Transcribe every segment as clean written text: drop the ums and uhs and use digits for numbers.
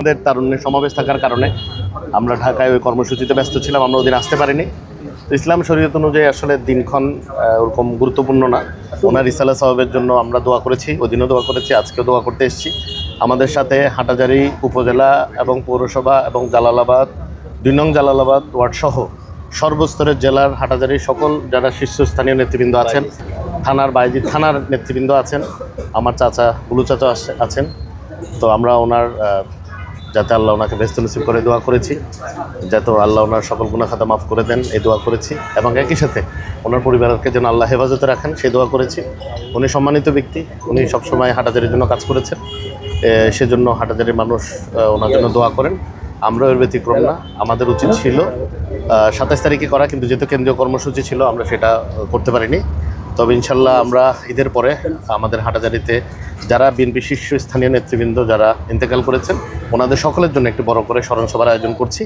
আমাদের তারুণ্যের সমাবেশ থাকার কারণে আমরা ঢাকায় ওই কর্মসূচিতে ব্যস্ত ছিলাম, আমরা ওদিন আসতে পারিনি। ইসলাম শরীয়ত অনুযায়ী আসলে দিনক্ষণ ওরকম গুরুত্বপূর্ণ না। ওনার রিসালা সাওয়াবের জন্য আমরা দোয়া করেছি, ওই দিনও দোয়া করেছি, আজকেও দোয়া করতে এসেছি। আমাদের সাথে হাটাজারি উপজেলা এবং পৌরসভা এবং জালালাবাদ ২ নং জালালাবাদ ওয়ার্ডসহ সর্বস্তরের জেলার হাটাজারির সকল যারা শীর্ষস্থানীয় নেতৃবৃন্দ আছেন, থানার বাইজিৎ থানার নেতৃবৃন্দ আছেন, আমার চাচা বুলু চাচা আছেন। তো আমরা ওনার যাতে আল্লাহ ওনাকে ব্যস্ত নসিব করে দোয়া করেছি, যাতে আল্লাহ ওনার সকল গুনাহ খাতা মাফ করে দেন এই দোয়া করেছি, এবং একই সাথে ওনার পরিবারকে যেন আল্লাহ হেফাজতে রাখেন সেই দোয়া করেছি। উনি সম্মানিত ব্যক্তি, উনি সবসময় হাটাজারির জন্য কাজ করেছেন, সেজন্য হাটাজারির মানুষ ওনার জন্য দোয়া করেন। আমরাও এর ব্যতিক্রম না। আমাদের উচিত ছিল ২৭ তারিখে করা, কিন্তু যেহেতু কেন্দ্রীয় কর্মসূচি ছিল আমরা সেটা করতে পারিনি। তবে ইনশাল্লাহ আমরা ঈদের পরে আমাদের হাটাজারিতে যারা বিএনপি শীর্ষস্থানীয় নেতৃবৃন্দ যারা ইন্তেকাল করেছেন ওনাদের সকলের জন্য একটু বড় করে স্মরণ সভার আয়োজন করছি।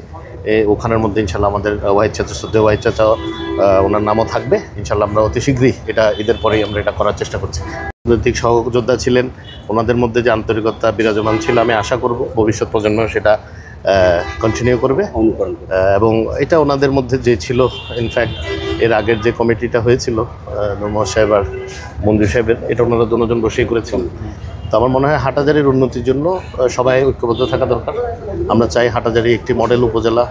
ওখানের মধ্যে ইনশাল্লাহ আমাদের ওয়াহিদ চাচা, শ্রদ্ধেয় ওয়াহিদ চাচা, ওনার নামও থাকবে। ইনশাল্লাহ আমরা অতি শীঘ্রই এটা ঈদের পরেই আমরা এটা করার চেষ্টা করছি। রাজনৈতিক সহযোদ্ধা ছিলেন, ওনাদের মধ্যে যে আন্তরিকতা বিরাজমান ছিল, আমি আশা করব ভবিষ্যৎ প্রজন্ম সেটা কন্টিনিউ করবে, এবং এটা ওনাদের মধ্যে যে ছিল, ইনফ্যাক্ট এর আগের যে কমিটিটা হয়েছিল নূর সাহেব আর মঞ্জু সাহেবের, এটা ওনারা দুজন বসেই করেছেন। তো আমার মনে হয় হাটাজারির উন্নতির জন্য সবাই ঐক্যবদ্ধ থাকা দরকার। আমরা চাই হাটাজারি একটি মডেল উপজেলা,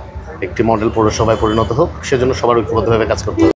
একটি মডেল পৌরসভায় পরিণত হোক, সেজন্য সবার ঐক্যবদ্ধভাবে কাজ করতে হবে।